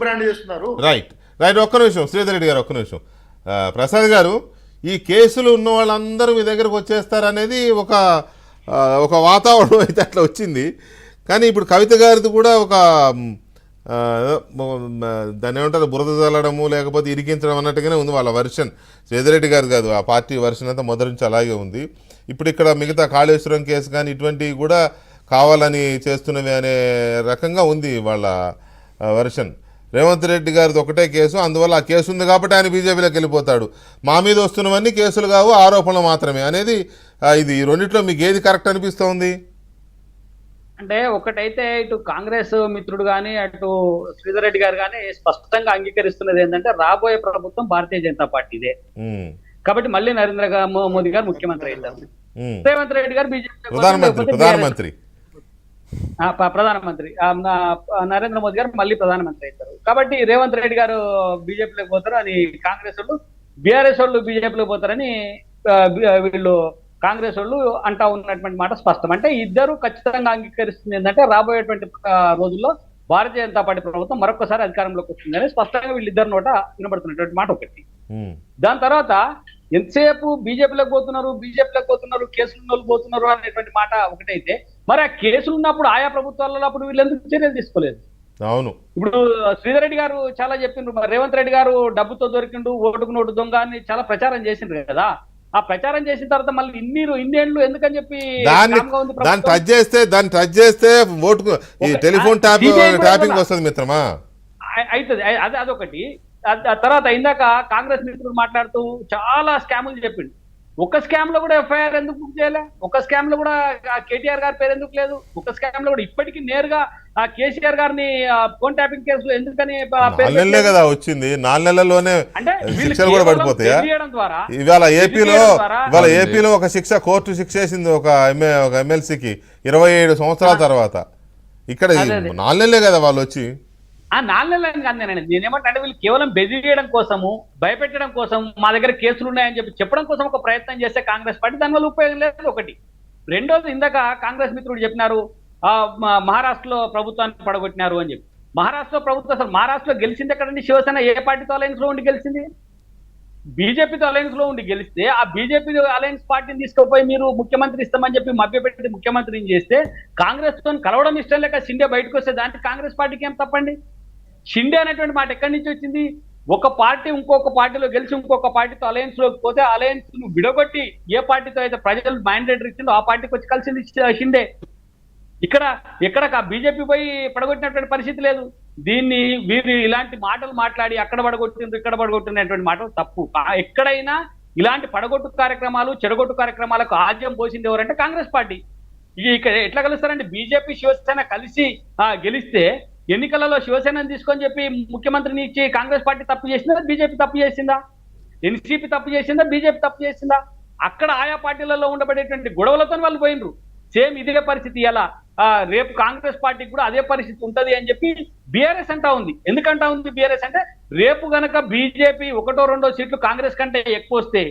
Brand చేస్తున్నారు. Right right ఒక్క నిమిషం శ్రీధర్ రెడ్డి గారు ఒక్క నిమిషం. ప్రసాద్ గారు, ఈ కేసులు ఉన్న వాళ్ళందరూ మీ దగ్గరకు వచ్చేస్తారనేది ఒక వాతావరణం అయితే అట్లా వచ్చింది. కానీ ఇప్పుడు కవిత గారిది కూడా ఒక దాన్ని ఏమంటారు, బురద చల్లడము లేకపోతే ఇరికించడం అన్నట్టుగానే ఉంది వాళ్ళ వర్షన్. శ్రీధర్ రెడ్డి గారు కాదు, ఆ పార్టీ వర్షన్ అంతా మొదటి నుంచి అలాగే ఉంది. ఇప్పుడు ఇక్కడ మిగతా కాళేశ్వరం కేసు కానీ ఇటువంటివి కూడా కావాలని చేస్తున్నవి అనే రకంగా ఉంది వాళ్ళ వర్షన్. రేవంత్ రెడ్డి గారిది ఒకటే కేసు, అందువల్ల ఆ కేసు ఉంది కాబట్టి ఆయన బీజేపీలోకి వెళ్ళిపోతాడు. మా మీద వస్తున్నవన్నీ కేసులు కావు, ఆరోపణలు మాత్రమే అనేది ఇది. ఈ రెండిట్లో మీకు ఏది కరెక్ట్ అనిపిస్తోంది? అంటే ఒకటైతే ఇటు కాంగ్రెస్ మిత్రుడు కానీ అటు శ్రీధర్ రెడ్డి గారు కానీ స్పష్టంగా అంగీకరిస్తున్నది ఏంటంటే రాబోయే ప్రభుత్వం భారతీయ జనతా పార్టీదే కాబట్టి మళ్ళీ నరేంద్ర మోదీ గారు ముఖ్యమంత్రి అవుతారు, రేవంత్ రెడ్డి గారు బీజేపీ ప్రధానమంత్రి నరేంద్ర మోదీ గారు మళ్ళీ ప్రధానమంత్రి అవుతారు. కాబట్టి రేవంత్ రెడ్డి గారు బీజేపీలోకి పోతారు అని కాంగ్రెస్ వాళ్ళు, బీఆర్ఎస్ వాళ్ళు బీజేపీలోకి పోతారని వీళ్ళు కాంగ్రెస్ వాళ్ళు అంటా ఉన్నటువంటి మాట స్పష్టం. అంటే ఇద్దరు ఖచ్చితంగా అంగీకరిస్తుంది ఏంటంటే రాబోయేటువంటి రోజుల్లో భారతీయ జనతా పార్టీ ప్రభుత్వం మరొకసారి అధికారంలోకి వస్తుందని స్పష్టంగా వీళ్ళిద్దరు నోట వినబడుతున్నటువంటి మాట ఒకటి. దాని తర్వాత ఎంతసేపు బీజేపీలోకి పోతున్నారు కేసులు పోతున్నారు అనేటువంటి మాట ఒకటైతే, మరి ఆ కేసులు ఉన్నప్పుడు ఆయా ప్రభుత్వాలలో అప్పుడు వీళ్ళు ఎందుకు చర్యలు తీసుకోలేదు? అవును, ఇప్పుడు శ్రీధర్ రెడ్డి గారు చాలా చెప్పిండ్రు, మరి రేవంత్ రెడ్డి గారు డబ్బుతో దొరికిండు, ఓటుకు నోటు దొంగ అని చాలా ప్రచారం చేసిండ్రు కదా. ఆ ప్రచారం చేసిన తర్వాత మళ్ళీ ఇన్నేళ్లు ఎందుకని చెప్పి దాన్ని టచ్ చేస్తే ఓటుకు టెలిఫోన్ ట్యాపింగ్ వస్తుంది మిత్రమా, అవుతుంది. అదొకటి. తర్వాత ఇందాక కాంగ్రెస్ మిత్రులు మాట్లాడుతూ చాలా స్కాములు చెప్పిండు. ఒక స్కామ్ లో కూడా ఎఫ్ఐఆర్ ఎందుకు బుక్ చేయలే? ఒక స్కామ్ లో కూడా కేటీఆర్ గారి పేరు ఎందుకు లేదు? ఒక స్కామ్ లో కూడా ఇప్పటికీ నేరుగా కేసీఆర్ గారిని ఫోన్ ట్యాపింగ్ కేసులు ఎందుకని కదా వచ్చింది? 4 నెలల్లోనే శిక్షలు కూడా పడిపోతాయా? ఇవాళ ఏపీలో ఒక శిక్ష కోర్టు శిక్ష వేసింది ఒక ఎమ్మెల్సీకి 27 సంవత్సరాల తర్వాత. ఇక్కడ 4 నెలలే కదా వాళ్ళు వచ్చి. 4 నెలలని కాదు నేనేమంటే వీళ్ళు కేవలం బెదిరియడం కోసము, భయపెట్టడం కోసం, మా దగ్గర కేసులు ఉన్నాయని చెప్పడం కోసం ఒక ప్రయత్నం చేస్తే కాంగ్రెస్ పార్టీ దానివల్ల ఉపయోగం లేదు. ఒకటి. రెండోది, ఇందాక కాంగ్రెస్ మిత్రుడు చెప్పినారు మహారాష్ట్రలో ప్రభుత్వాన్ని పడగొట్టినారు అని చెప్పి. మహారాష్ట్రలో ప్రభుత్వం, అసలు మహారాష్ట్రలో గెలిచింది ఎక్కడండి? శివసేన ఏ పార్టీతో అలయన్స్ లో ఉండి గెలిచింది? బీజేపీతో అలయన్స్ లో ఉండి గెలిస్తే ఆ బీజేపీ అలయన్స్ పార్టీని తీసుకుపోయి మీరు ముఖ్యమంత్రి ఇస్తామని చెప్పి మభ్యపెట్టి ముఖ్యమంత్రిని చేస్తే కాంగ్రెస్ తో కలవడం ఇష్టం లేక షిండే బయటకు వస్తే దానికి కాంగ్రెస్ పార్టీకి ఏం తప్పండి? షిండే అనేటువంటి మాట ఎక్కడి నుంచి వచ్చింది? ఒక పార్టీ ఇంకొక పార్టీలో గెలిచి ఇంకొక పార్టీతో అలయన్స్ లోకి పోతే అలయన్స్ ను విడగొట్టి ఏ పార్టీతో అయితే ప్రజలు మైండెడ్ ఇచ్చిందో ఆ పార్టీకి వచ్చి కలిసింది షిండే. ఎక్కడ బీజేపీ పోయి పడగొట్టినటువంటి పరిస్థితి లేదు. దీన్ని వీరు ఇలాంటి మాటలు మాట్లాడి అక్కడ పడగొట్టిండ్రు ఇక్కడ పడగొట్టినటువంటి మాటలు తప్పు. ఎక్కడైనా ఇలాంటి పడగొట్టు కార్యక్రమాలు, చెడగొట్టు కార్యక్రమాలకు ఆద్యం పోసింది ఎవరంటే కాంగ్రెస్ పార్టీ. ఇక్కడ ఎట్లా కలుస్తారంటే బీజేపీ శివసేన కలిసి గెలిస్తే ఎన్నికలలో శివసేనని తీసుకొని చెప్పి ముఖ్యమంత్రిని ఇచ్చి కాంగ్రెస్ పార్టీ తప్పు చేసిందా? బీజేపీ తప్పు చేసిందా? ఎన్సీపీ తప్పు చేసిందా? బీజేపీ తప్పు చేసిందా? అక్కడ ఆయా పార్టీలలో ఉండబడేటువంటి గొడవలతో వాళ్ళు పోయినరు. సేమ్ ఇదే పరిస్థితి ఎలా రేపు కాంగ్రెస్ పార్టీకి కూడా అదే పరిస్థితి ఉంటది అని చెప్పి బీఆర్ఎస్ అంటా ఉంది. ఎందుకంటా ఉంది బీఆర్ఎస్ అంటే, రేపు గనక బీజేపీ 1-2 సీట్లు కాంగ్రెస్ కంటే ఎక్కువ వస్తే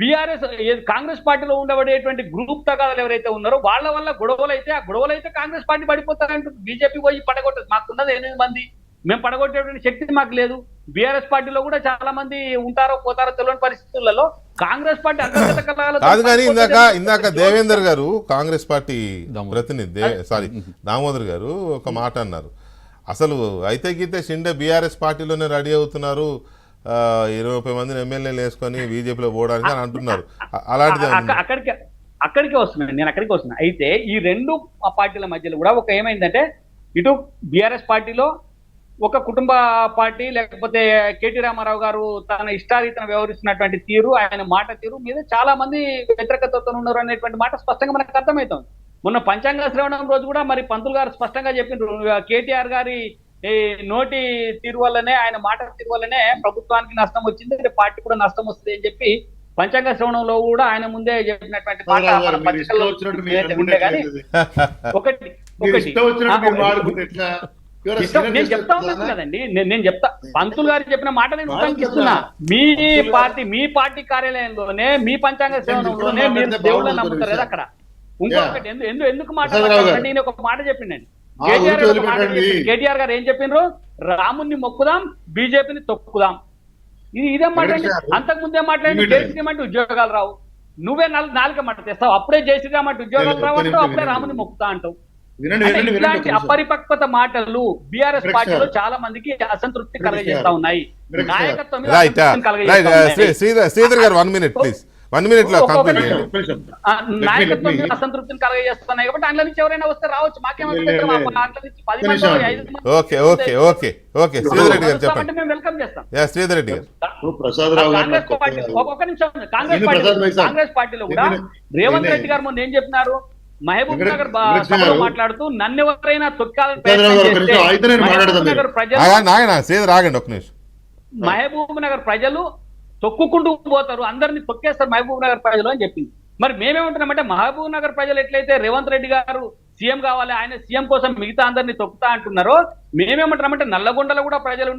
బీఆర్ఎస్ కాంగ్రెస్ పార్టీలో ఉండబడేటువంటి గ్రూప్ తగాదాలు ఎవరైతే ఉన్నారో వాళ్ళ వల్ల గొడవలు అయితే, ఆ గొడవలు అయితే కాంగ్రెస్ పార్టీ పడిపోతారంటుంది. బీజేపీ పోయి పడగొట్టదు. మాకున్నది 8 మంది, మేము పడగొట్టేటువంటి శక్తి మాకు లేదు. బీఆర్ఎస్ పార్టీలో కూడా చాలా మంది ఉంటారో పోతారో తెలియని పరిస్థితులలో కాంగ్రెస్ పార్టీ కాదు. కానీ ఇందాక దేవేందర్ గారు కాంగ్రెస్ పార్టీ ప్రతినిధి దామోదర్ గారు ఒక మాట అన్నారు, అసలు అయితే గీతే షిండే బీఆర్ఎస్ పార్టీలోనే రెడీ అవుతున్నారు 20 మందిని ఎమ్మెల్యేలు వేసుకొని బీజేపీలో పోవడానికి అని అంటున్నారు. అలాంటిది అక్కడికే వస్తున్నాను నేను, అక్కడికి వస్తున్నా. అయితే ఈ రెండు పార్టీల మధ్యలో కూడా ఒక ఏమైందంటే, ఇటు బీఆర్ఎస్ పార్టీలో ఒక కుటుంబ పార్టీ, లేకపోతే కేటీ రామారావు గారు తన ఇష్టారీతన వ్యవహరిస్తున్నటువంటి తీరు, ఆయన మాట తీరు మీద చాలా మంది వ్యతిరేకతతో ఉన్నారు అనేటువంటి మాట స్పష్టంగా మనకు అర్థమవుతుంది. మొన్న పంచాంగ శ్రవణం రోజు కూడా మరి పంతులు గారు స్పష్టంగా చెప్పిండ్రు, కేటీఆర్ గారి నోటి తీరు వల్లనే, ఆయన మాట తీరు వల్లనే ప్రభుత్వానికి నష్టం వచ్చింది, పార్టీ కూడా నష్టం వస్తుంది అని చెప్పి పంచాంగ శ్రవణంలో కూడా ఆయన ముందే చెప్పినటువంటి మాట మన పత్రికల్లో ఉండే. కానీ ఒకటి నేను చెప్తా ఉన్నాను కదండి, నేను చెప్తా, పంతులు గారు చెప్పిన మాట నేను ఉల్లంఘిస్తున్నా. మీ పార్టీ కార్యాలయంలోనే, మీ పంచాంగ శ్రవణంలోనే మీరు దేవుళ్ళని నమ్ముతారు కదా అక్కడ. ఇంకొకటి ఎందుకు మాట్లాడాలంటే నేను ఒక మాట చెప్పిండండి, కేటీఆర్ గారు ఏం చెప్పిండ్రు? రాముని మొక్కుదాం, బీజేపీని తొక్కుదాం. ఇదేం మాట్లాడి అంతకు ముందే మాట్లాడి జై శ్రీరామ్ అంటే ఉద్యోగాలు రావు. నువ్వే నాలుక మాట తెస్తావు. అప్పుడే జై శ్రీరామ్ అంటే ఉద్యోగాలు రావు అంటావు, అప్పుడే రాముని మొక్కుతా అంటావు. ఇలాంటి అపరిపక్వత మాటలు బీఆర్ఎస్ పార్టీలో చాలా మందికి అసంతృప్తి కలగజేస్తా ఉన్నాయి. నాయకత్వం మీద అసంతృప్తిని కలగజేస్తా ఉన్నాయి. శ్రీధర్ గారు 1 minute ప్లీజ్, 1 minute లో కంప్లీట్ చేయండి. నాయకత్వం మీద అసంతృప్తిని కలగజేస్తున్నాయి కాబట్టి అందులో నుంచి ఎవరైనా వస్తే రావచ్చు. మాకేమంటే నుంచి 10 మంది 5 మంది okay okay okay okay Sridhar Reddy గారు చెప్పండి. మేము వెల్కమ్ చేస్తాం. శ్రీధర్ రెడ్డి గారు. కాంగ్రెస్ పార్టీ ఒక్కొక్క నిమిషం, కాంగ్రెస్ పార్టీలో కూడా రేవంత్ రెడ్డి గారు ముందు ఏం చెప్పినారు? మహబూబ్ నగర్ సభలో మాట్లాడుతూ నన్ను ఎవరైనా తొక్కాలని మహబూబ్ నగర్ ప్రజలు తొక్కుకుంటూ పోతారు, అందరినీ తొక్కేస్తారు మహబూబ్ నగర్ ప్రజలు అని చెప్పింది. మరి మేమేమంటున్నామంటే మహబూబ్ నగర్ ప్రజలు ఎట్లయితే రేవంత్ రెడ్డి గారు సీఎం కావాలి, ఆయన సీఎం కోసం మిగతా అందరినీ తొక్కుతా అంటున్నారో, మేమేమంటున్నామంటే నల్లగొండలో కూడా ప్రజలు